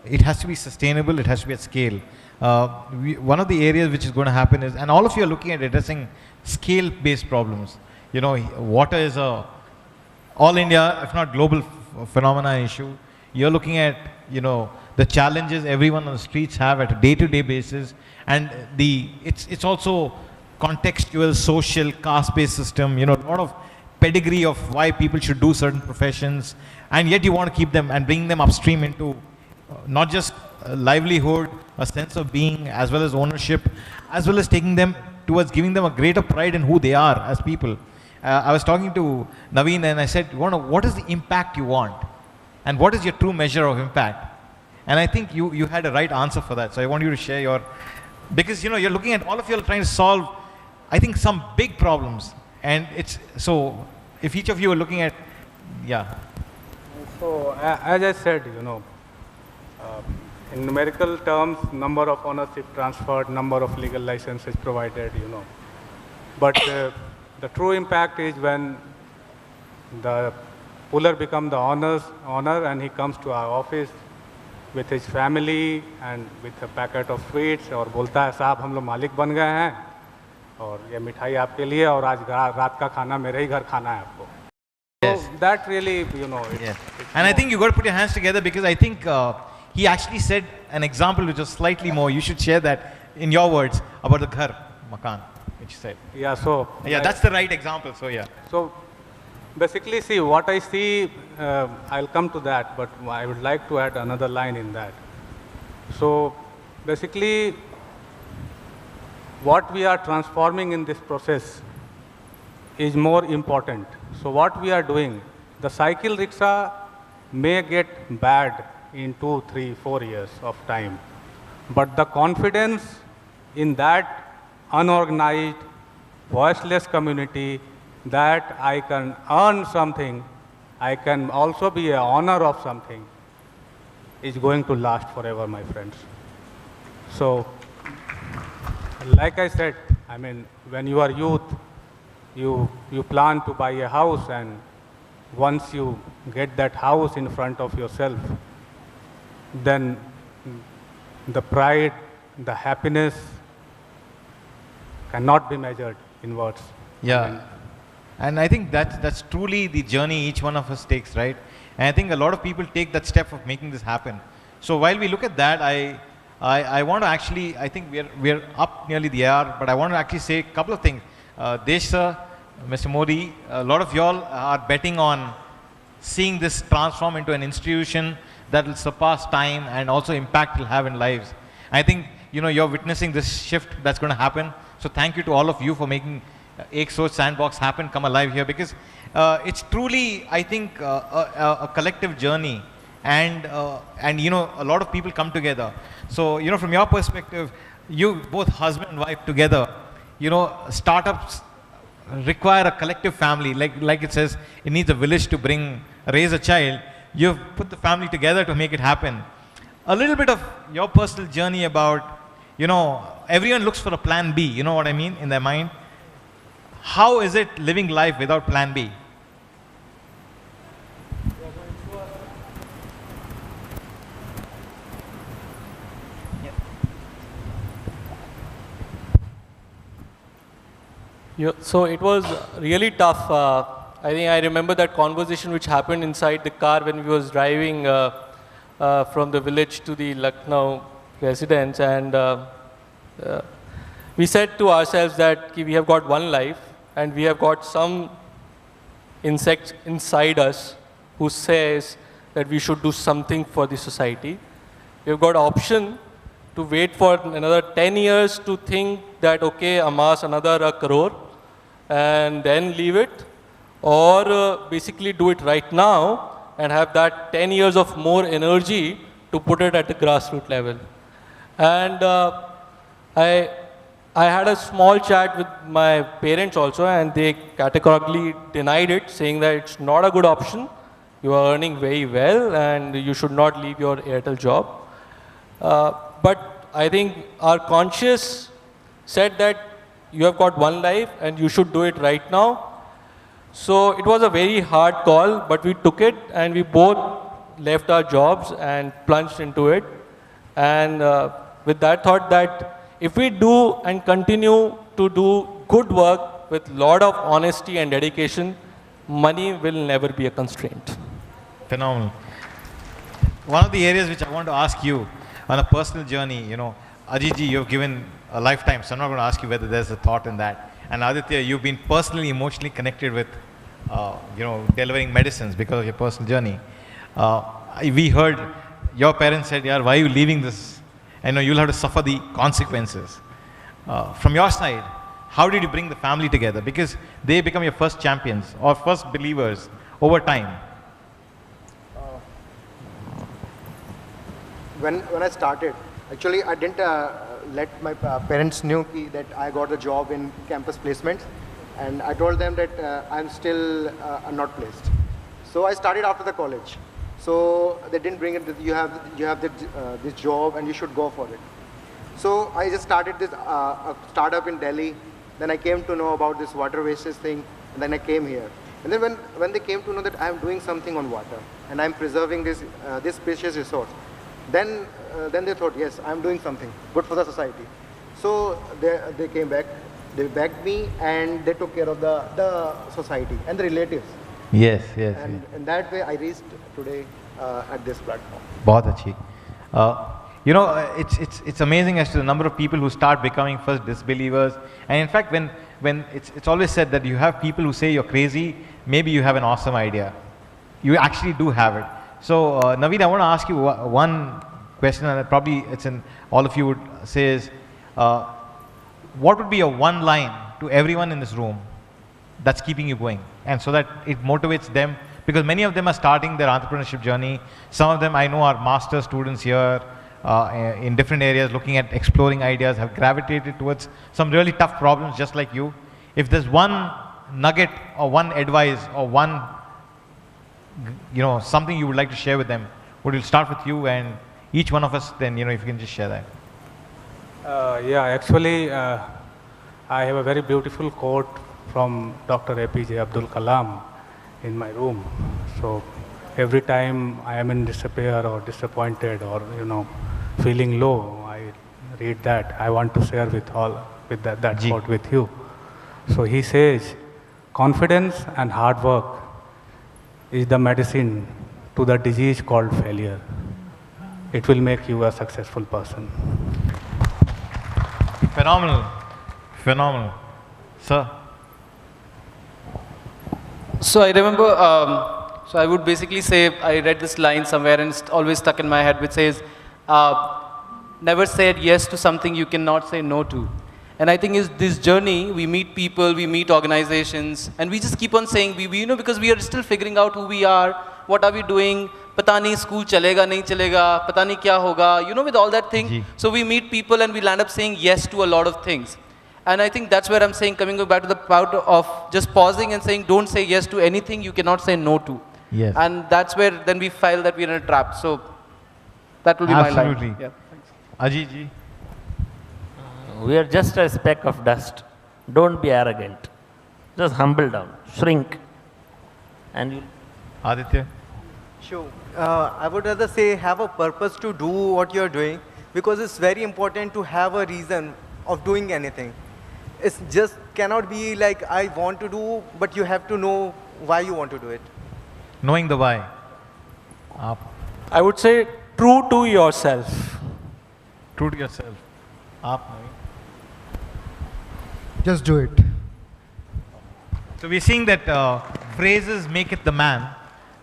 it has to be sustainable, it has to be at scale. One of the areas which is going to happen is, and all of you are looking at addressing scale-based problems. You know, water is a all India, if not global phenomena issue. You're looking at, you know, the challenges everyone on the streets have at a day-to-day basis, and it's also contextual, social, caste-based system, you know, a lot of pedigree of why people should do certain professions, and yet you want to keep them and bring them upstream into not just livelihood, a sense of being, as well as ownership, as well as taking them towards giving them a greater pride in who they are as people. I was talking to Naveen and I said, what is the impact you want? And what is your true measure of impact? And I think you had a right answer for that. So I want you to share your, because, you know, you're looking at, all of you are trying to solve, I think, some big problems. And it's, so if each of you are looking at, yeah. So as I said, you know, in numerical terms, number of ownership transferred, number of legal licenses provided, you know. But the true impact is when the puller becomes the owner and he comes to our office with his family and with a packet of sweets और बोलता है साहब हम लोग मालिक बन गए हैं और ये मिठाई आपके लिए और आज रात का खाना मेरे ही घर खाना है आपको. Yes. So that really, you know. Yes. And I think you got to put your hands together, because I think he actually said an example which was slightly more. You should share that in your words about the ghar, makan, which you said. Yeah, so. Yeah, that's the right example. So yeah. So basically, see, what I see, I'll come to that, but I would like to add another line in that. So basically, what we are transforming in this process is more important. So what we are doing, the cycle rickshaw may get bad in 2, 3, 4 years of time, but the confidence in that unorganized, voiceless community that I can earn something, I can also be an owner of something, is going to last forever, my friends. So, like I said, I mean, when you are youth, you plan to buy a house, and once you get that house in front of yourself, then the pride, the happiness cannot be measured in words. Yeah. And I think that's truly the journey each one of us takes, right? And I think a lot of people take that step of making this happen. So while we look at that, I want to actually, I think we're up nearly the hour, but I want to actually say a couple of things. Desh sir, Mr. Modi, a lot of y'all are betting on seeing this transform into an institution that will surpass time and also impact it will have in lives. I think, you're witnessing this shift that's going to happen. So thank you to all of you for making Ek Soch Sandbox happen, come alive here, because it's truly, I think, a collective journey, and a lot of people come together. So, from your perspective, you both husband and wife together, startups require a collective family, like it says, it needs a village to raise a child. You've put the family together to make it happen. A little bit of your personal journey about, everyone looks for a plan B, you know what I mean, in their mind. How is it living life without plan B? Yeah, so it was really tough. I think I remember that conversation which happened inside the car when we was driving from the village to the Lucknow residence, and we said to ourselves that we have got one life and we have got some insect inside us who says that we should do something for the society. We've got option to wait for another 10 years to think that, okay, amass another 1 crore and then leave it, or basically do it right now and have that 10 years of more energy to put it at the grassroots level. And I had a small chat with my parents also, and they categorically denied it, saying that it's not a good option. You are earning very well and you should not leave your Airtel job. But I think our conscience said that you have got one life and you should do it right now. So it was a very hard call, but we took it and we both left our jobs and plunged into it. And with that thought that if we do and continue to do good work with lot of honesty and dedication, money will never be a constraint. Phenomenal. One of the areas which I want to ask you on a personal journey, Ajit ji, you've given a lifetime, so I'm not going to ask you whether there's a thought in that. And Aditya, you've been personally, emotionally connected with, delivering medicines because of your personal journey. We heard your parents said, "Yaar, why are you leaving this? I know you'll have to suffer the consequences." From your side, how did you bring the family together? Because they become your first champions or first believers over time. When I started, actually I didn't let my parents knew that I got the job in campus placements, and I told them that I'm still not placed. So I started after the college. So they didn't bring it. You have this job and you should go for it. So I just started this a startup in Delhi. Then I came to know about this water wastage thing, and then I came here. And then when they came to know that I'm doing something on water and I'm preserving this precious resource, then they thought, yes, I'm doing something good for the society. So they came back, they backed me, and they took care of the society and the relatives. Yes. And in that way, I reached today at this platform. बहुत अच्छी. It's amazing as to the number of people who start becoming first disbelievers. And in fact, when it's always said that you have people who say you're crazy, maybe you have an awesome idea. You actually do have it. So Naveen, I want to ask you one question, and probably it's in all of you would say is, what would be a one line to everyone in this room that's keeping you going, and so that it motivates them, because many of them are starting their entrepreneurship journey. Some of them I know are master students here in different areas, looking at exploring ideas, have gravitated towards some really tough problems just like you. If there's one nugget or one advice or one something you would like to share with them, we'll start with you, and each one of us then, if you can just share that. Actually, I have a very beautiful quote from Dr. APJ Abdul Kalam in my room. So every time I am in despair or disappointed or, feeling low, I read that. I want to share with that Ji. quote with you. So he says, confidence and hard work is the medicine to the disease called failure. It will make you a successful person. Phenomenal. Phenomenal. Sir. So I remember, so I would basically say, I read this line somewhere and it's always stuck in my head, which says, never say yes to something you cannot say no to. And I think is this journey, we meet people, we meet organizations, and we just keep on saying, you know, because we are still figuring out who we are, what are we doing, pata nahi school chalega, nahi chalega, pata nahi kya hoga, you know, with all that thing. Ji. So we meet people and we land up saying yes to a lot of things. And I think that's where I'm saying, coming back to the part of just pausing and saying, don't say yes to anything you cannot say no to. Yes. And that's where then we feel that we're in a trap. So that will be my Absolutely. line. Yeah, thanks. Ajit ji. We are just a speck of dust. Don't be arrogant. Just humble down, shrink, and you. Aditya. Sure. I would rather say have a purpose to do what you're doing, because it's very important to have a reason of doing anything. It's just cannot be like I want to do, but you have to know why you want to do it. Knowing the why. Aap. I would say true to yourself. True to yourself. Aap, Naveen. Just do it. So we're seeing that phrases make it the man,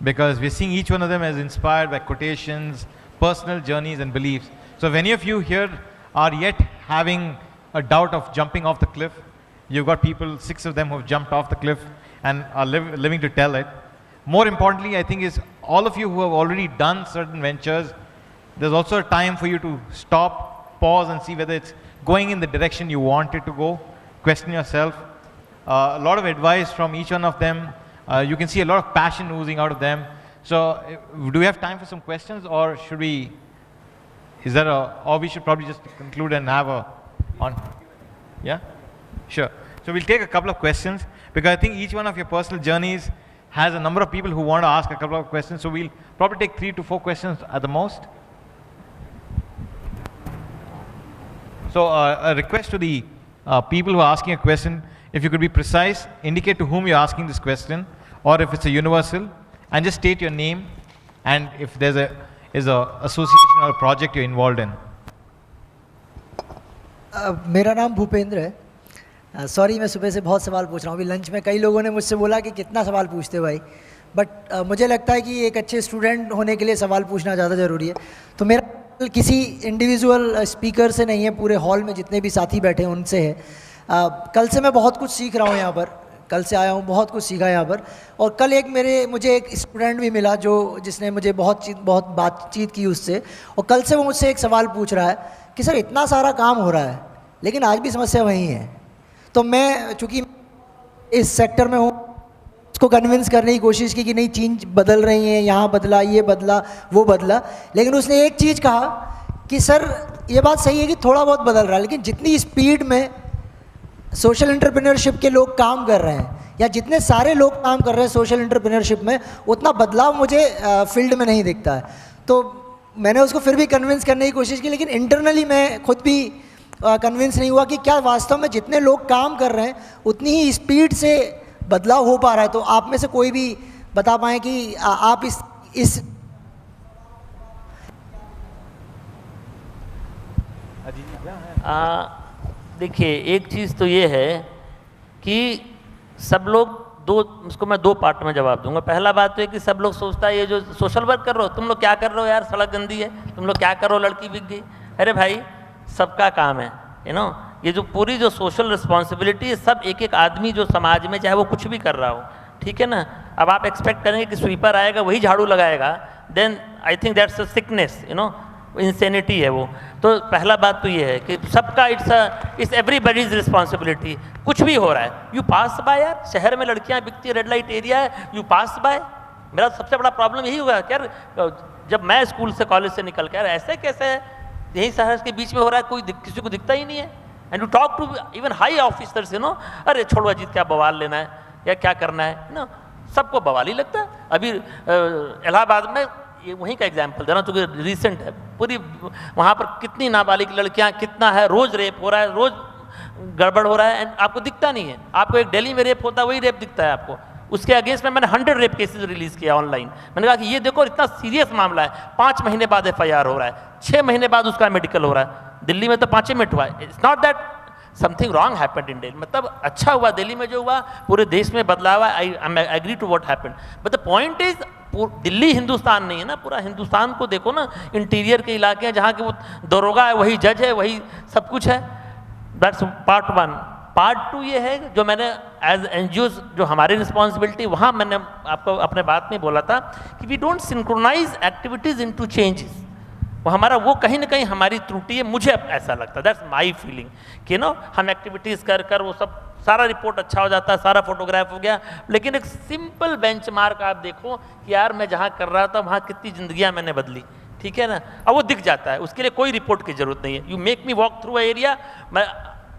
because we're seeing each one of them as inspired by quotations, personal journeys and beliefs. So if any of you here are yet having a doubt of jumping off the cliff, you've got people, 6 of them who have jumped off the cliff and are living to tell it. More importantly, I think, is all of you who have already done certain ventures, there's also a time for you to stop, pause and see whether it's going in the direction you want it to go. Question yourself. A lot of advice from each one of them. You can see a lot of passion oozing out of them. So do we have time for some questions, or should we, or we should probably just conclude and have a on? Yeah? Sure. So we'll take a couple of questions, because I think each one of your personal journeys has a number of people who want to ask a couple of questions. So we'll probably take 3 to 4 questions at the most. So a request to the people who are asking a question, if you could be precise, indicate to whom you're asking this question, or if it's a universal, and just state your name and if there's a association or a project you're involved in. मेरा नाम भूपेंद्र है। Sorry मैं सुबह से बहुत सवाल पूछ रहा हूँ। अभी लंच में कई लोगों ने मुझसे बोला कि कितना सवाल पूछते हो भाई, बट मुझे लगता है कि एक अच्छे स्टूडेंट होने के लिए सवाल पूछना ज़्यादा ज़रूरी है। तो मेरा किसी इंडिविजुअल स्पीकर से नहीं है, पूरे हॉल में जितने भी साथी बैठे हैं उनसे है। कल से मैं बहुत कुछ सीख रहा हूँ यहाँ पर, कल से आया हूँ, बहुत कुछ सीखा यहाँ पर। और कल मुझे एक स्टूडेंट भी मिला जिसने मुझे बहुत बातचीत की उससे, और कल से वो मुझसे एक सवाल पूछ रहा है कि सर इतना सारा काम हो रहा है लेकिन आज भी समस्या वही है। तो मैं चूँकि इस सेक्टर में हूँ, उसको कन्विंस करने की कोशिश की कि नहीं चीज़ बदल रही हैं, यहाँ बदला, ये बदला, वो बदला, लेकिन उसने एक चीज़ कहा कि सर ये बात सही है कि थोड़ा बहुत बदल रहा है, लेकिन जितनी स्पीड में सोशल एंटरप्रेन्योरशिप के लोग काम कर रहे हैं या जितने सारे लोग काम कर रहे हैं सोशल एंटरप्रेन्योरशिप में, उतना बदलाव मुझे फील्ड में नहीं दिखता है। तो मैंने उसको फिर भी कन्विंस करने की कोशिश की, लेकिन इंटरनली मैं खुद भी कन्विंस नहीं हुआ कि क्या वास्तव में जितने लोग काम कर रहे हैं उतनी ही स्पीड से बदलाव हो पा रहा है। तो आप में से कोई भी बता पाएँ कि आप इस देखिए, एक चीज़ तो ये है कि सब लोग उसको मैं 2 पार्ट में जवाब दूंगा। पहला बात तो है कि सब लोग सोचता है ये जो सोशल वर्क कर रहे हो, तुम लोग क्या कर रहे हो यार, सड़क गंदी है, तुम लोग क्या कर रहे हो, लड़की बिक गई। अरे भाई, सबका काम है, ये जो पूरी जो सोशल रिस्पॉन्सिबिलिटी है, सब एक एक आदमी जो समाज में चाहे वो कुछ भी कर रहा हो, ठीक है ना। अब आप एक्सपेक्ट करेंगे कि स्वीपर आएगा वही झाड़ू लगाएगा, then I think that's a sickness, insanity है वो। तो पहला बात तो ये है कि सबका इट्स एवरीबडीज रिस्पॉन्सिबिलिटी। कुछ भी हो रहा है, यू पास बाय यार, शहर में लड़कियां बिकती है, रेड लाइट एरिया है, यू पास बाय। मेरा सबसे बड़ा प्रॉब्लम यही हुआ यार, जब मैं स्कूल से कॉलेज से निकल कर ऐसे कैसे है, यही शहर के बीच में हो रहा है, कोई किसी को दिखता ही नहीं है। And you talk to even high officers, अरे छोड़ो अजीत, क्या बवाल लेना है या क्या करना है, सबको बवाल ही लगता है। अभी इलाहाबाद में, ये वहीं का एग्जाम्पल दे रहा हूँ, चूँकि रिसेंट है, पूरी वहाँ पर कितनी नाबालिग लड़कियाँ, कितना है, रोज़ रेप हो रहा है, रोज़ गड़बड़ हो रहा है, एंड आपको दिखता नहीं है। आपको एक दिल्ली में रेप होता है, वही रेप दिखता है आपको। उसके अगेंस्ट में मैंने 100 रेप केसेस रिलीज़ किया ऑनलाइन। मैंने कहा कि ये देखो इतना सीरियस मामला है, 5 महीने बाद FIR हो रहा है, 6 महीने बाद उसका मेडिकल हो रहा है। दिल्ली में तो 5 मिनट हुआ है। It's not that something wrong happened in Delhi, मतलब अच्छा हुआ दिल्ली में जो हुआ, पूरे देश में बदलाव है। I agree to what happened, but the point is Delhi Hindustan नहीं है ना, पूरा हिंदुस्तान को देखो ना, इंटीरियर के इलाके हैं जहाँ के वो दरोगा है, वही जज है, वही सब कुछ है। That's part 1। पार्ट 2 ये है जो मैंने एज NGOs जो हमारी रिस्पॉन्सिबिलिटी, वहाँ मैंने आपको अपने बात में बोला था कि we don't synchronize activities into changes. वो हमारा वो कहीं ना कहीं हमारी त्रुटि है, मुझे ऐसा लगता है, दैट्स माई फीलिंग कि नो हम एक्टिविटीज़ कर कर वो सब सारा रिपोर्ट अच्छा हो जाता है, सारा फोटोग्राफ हो गया, लेकिन एक सिंपल बेंचमार्क आप देखो कि यार मैं जहाँ कर रहा था वहाँ कितनी जिंदगियाँ मैंने बदली, ठीक है ना, अब वो दिख जाता है। उसके लिए कोई रिपोर्ट की जरूरत नहीं है। You make me walk through area, मैं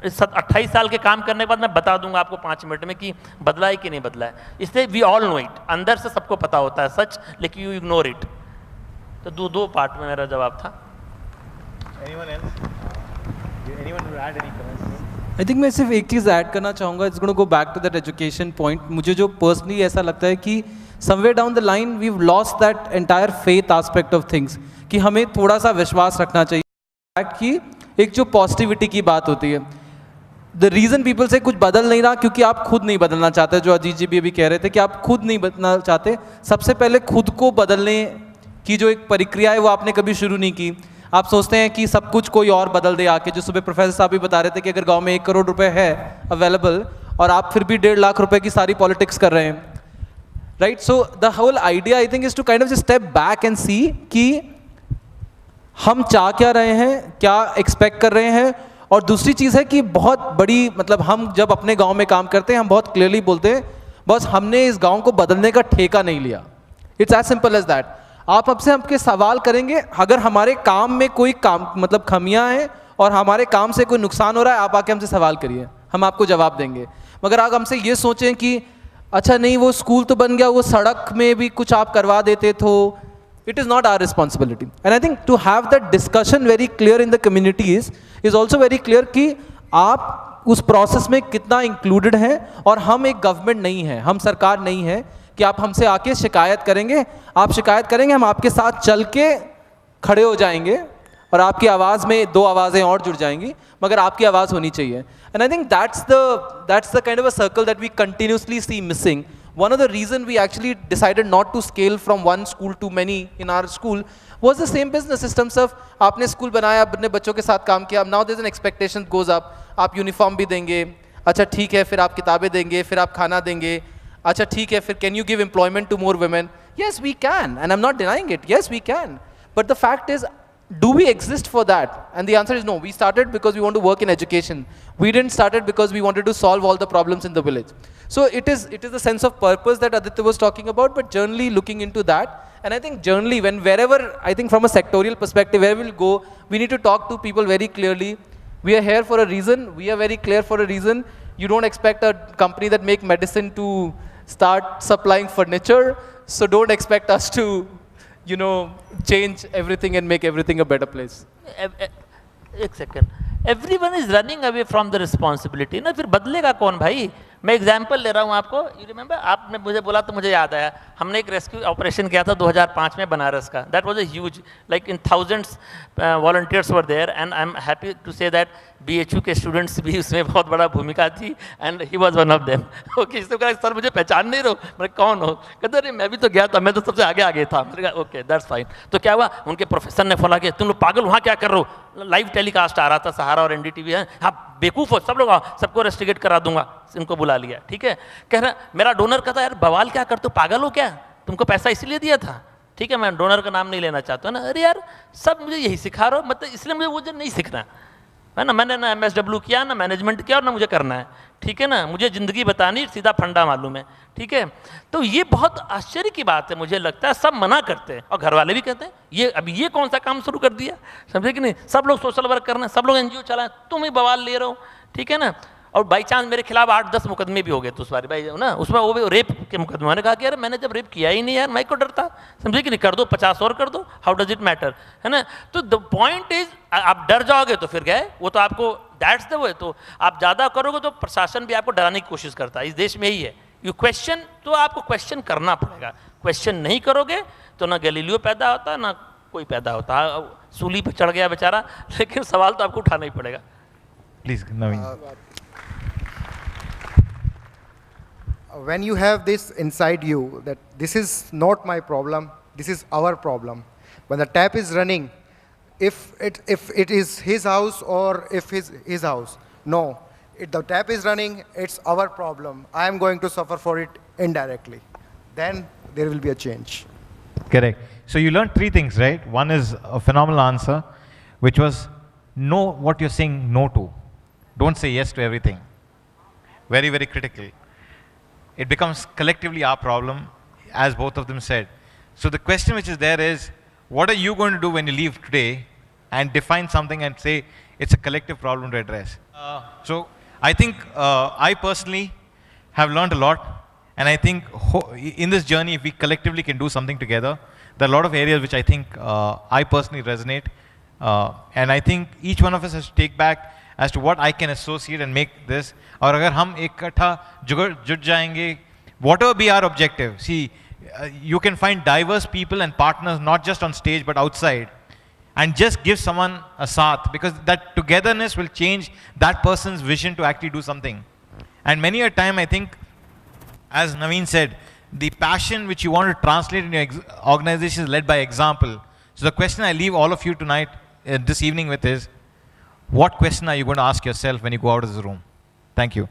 28 साल के काम करने के बाद मैं बता दूंगा आपको 5 मिनट में कि बदला है कि नहीं बदला है। इसलिए वी ऑल नो इट, अंदर से सबको पता होता है सच, लेकिन यू इग्नोर इट। तो दो पार्ट में मेरा जवाब था। Anyone else? Anyone will add any comments? I think मैं सिर्फ एक चीज़ ऐड करना चाहूँगा, it's gonna go back to that education point. मुझे जो पर्सनली ऐसा लगता है कि somewhere down the line we lost that entire faith aspect of things, कि हमें थोड़ा सा विश्वास रखना चाहिए कि एक जो पॉजिटिविटी की बात होती है, द रीज़न पीपल से कुछ बदल नहीं रहा क्योंकि आप खुद नहीं बदलना चाहते। जो अजीत जी भी अभी कह रहे थे कि आप खुद नहीं बदलना चाहते, सबसे पहले खुद को बदलने की जो एक प्रक्रिया है वो आपने कभी शुरू नहीं की। आप सोचते हैं कि सब कुछ कोई और बदल दे आके, जो सुबह प्रोफेसर साहब भी बता रहे थे कि अगर गांव में 1 करोड़ रुपए है अवेलेबल और आप फिर भी 1.5 लाख रुपए की सारी पॉलिटिक्स कर रहे हैं, right. So the whole idea I think is to kind of just step back and see कि हम चाह क्या रहे हैं, क्या एक्सपेक्ट कर रहे हैं। और दूसरी चीज़ है कि बहुत बड़ी, मतलब हम जब अपने गाँव में काम करते हैं हम बहुत क्लियरली बोलते हैं बस हमने इस गाँव को बदलने का ठेका नहीं लिया। It's as simple as that. आप हमसे हमके सवाल करेंगे, अगर हमारे काम में कोई काम मतलब खामियां हैं और हमारे काम से कोई नुकसान हो रहा है, आप आके हमसे सवाल करिए, हम आपको जवाब देंगे। मगर आप हमसे ये सोचें कि अच्छा नहीं वो स्कूल तो बन गया, वो सड़क में भी कुछ आप करवा देते तो it is not our responsibility. And I think to have that discussion very clear in the communities is also very clear कि आप उस प्रोसेस में कितना इंक्लूडेड हैं। और हम एक गवर्नमेंट नहीं है, हम सरकार नहीं है कि आप हमसे आके शिकायत करेंगे, आप शिकायत करेंगे हम आपके साथ चल के खड़े हो जाएंगे और आपकी आवाज़ में 2 आवाज़ें और जुड़ जाएंगी, मगर आपकी आवाज़ होनी चाहिए। And I think that's the kind of a circle that we continuously see missing. One of the reason we actually decided not to scale from one school to many in our school was the same business systems of आपने school बनाया, अपने बच्चों के साथ काम किया, now there's an expectation goes up, आप uniform भी देंगे, अच्छा ठीक है, फिर आप किताबें देंगे, फिर आप खाना देंगे, अच्छा ठीक है, फिर can you give employment to more women? Yes we can, and I'm not denying it, yes we can, but the fact is do we exist for that? And the answer is no. We started because we want to work in education. We didn't start it because we wanted to solve all the problems in the village. So it is the sense of purpose that Aditya was talking about, but generally looking into that. And I think generally wherever, I think from a sectorial perspective, where we'll go, we need to talk to people very clearly. We are here for a reason. We are very clear for a reason. You don't expect a company that make medicine to start supplying furniture. So don't expect us to change everything and make everything a better place. एक second, everyone is running away from the responsibility ना, फिर बदलेगा कौन भाई? मैं example ले रहा हूँ आपको। यू रिमेंबर, आपने मुझे बोला तो मुझे याद आया, हमने एक रेस्क्यू ऑपरेशन किया था 2005 में बनारस का। That was a huge, like in thousands volunteers were there, and I am happy to say that BHU के स्टूडेंट्स भी उसमें बहुत बड़ा भूमिका थी, and he was one of them. Okay, इसने कहा सर मुझे पहचान नहीं रहो, मैं कौन हो? कहते अरे मैं भी तो गया था, मैं तो सबसे आगे था। मैंने कहा ओके दैट्स फाइन। तो क्या हुआ, उनके प्रोफेसर ने बोला कि तुम लोग पागल वहाँ क्या कर रहे हो? लाइव टेलीकास्ट आ रहा था, सहारा और NDTV है, हाँ बेवकूफ़ हो सब लोग, सबको रेस्टिगेट करा दूंगा। इनको बुला लिया, ठीक है। कह रहा मेरा डोनर कहता यार बवाल क्या करते हो, पागल हो क्या, तुमको पैसा इसलिए दिया था? ठीक है, मैं डोनर का नाम नहीं लेना चाहता ना। अरे यार सब मुझे यही सिखा रहे हो, मतलब इसलिए मुझे वो नहीं सीखना है ना। मैंने ना MSW किया, ना मैनेजमेंट किया, और ना मुझे करना है, ठीक है ना। मुझे ज़िंदगी बतानी, सीधा फंडा मालूम है, ठीक है। तो ये बहुत आश्चर्य की बात है, मुझे लगता है सब मना करते हैं और घर वाले भी कहते हैं ये अभी ये कौन सा काम शुरू कर दिया, समझे कि नहीं? सब लोग सोशल वर्क करना, सब लोग NGO चलाएं, तुम ही बवाल ले रहे हो, ठीक है ना। और बाई चांस मेरे खिलाफ 8-10 मुकदमे भी हो गए तो उस बारे भाई ना, उसमें वो भी रेप के मुकदमे, मैंने कहा कि यार मैंने जब रेप किया ही नहीं यार, मैं क्यों डरता, समझे कि नहीं, कर दो 50 और कर दो, हाउ डज इट मैटर, है ना। तो द पॉइंट इज आप डर जाओगे तो फिर गए, वो तो आपको दैट्स द वे। तो आप ज़्यादा करोगे तो प्रशासन भी आपको डराने की कोशिश करता है, इस देश में यही है। यू क्वेश्चन, तो आपको क्वेश्चन करना पड़ेगा, क्वेश्चन नहीं करोगे तो ना गैलीलियो पैदा होता ना कोई पैदा होता, सूली पे चढ़ गया बेचारा, लेकिन सवाल तो आपको उठाना ही पड़ेगा। Please, Naveen. When you have this inside you that this is not my problem, this is our problem. When the tap is running, if it is his house or if his house, no. If the tap is running, it's our problem. I am going to suffer for it indirectly. Then there will be a change. Correct. So you learned 3 things, right? One is a phenomenal answer, which was know what you're saying no to. Don't say yes to everything. Very, very critical. It becomes collectively our problem, as both of them said. So the question which is there is, what are you going to do when you leave today and define something and say it's a collective problem to address? So I think I personally have learned a lot, and I think in this journey, if we collectively can do something together, there are a lot of areas which I think I personally resonate, and I think each one of us has to take back as to what I can associate and make this. और अगर हम इकट्ठा जुट जाएंगे, whatever be our objective, see, you can find diverse people and partners not just on stage but outside, and just give someone a saath, because that togetherness will change that person's vision to actually do something. And many a time, I think, as Naveen said, the passion which you want to translate in your organization is led by example. So the question I leave all of you tonight, this evening with is, what question are you going to ask yourself when you go out of this room? Thank you.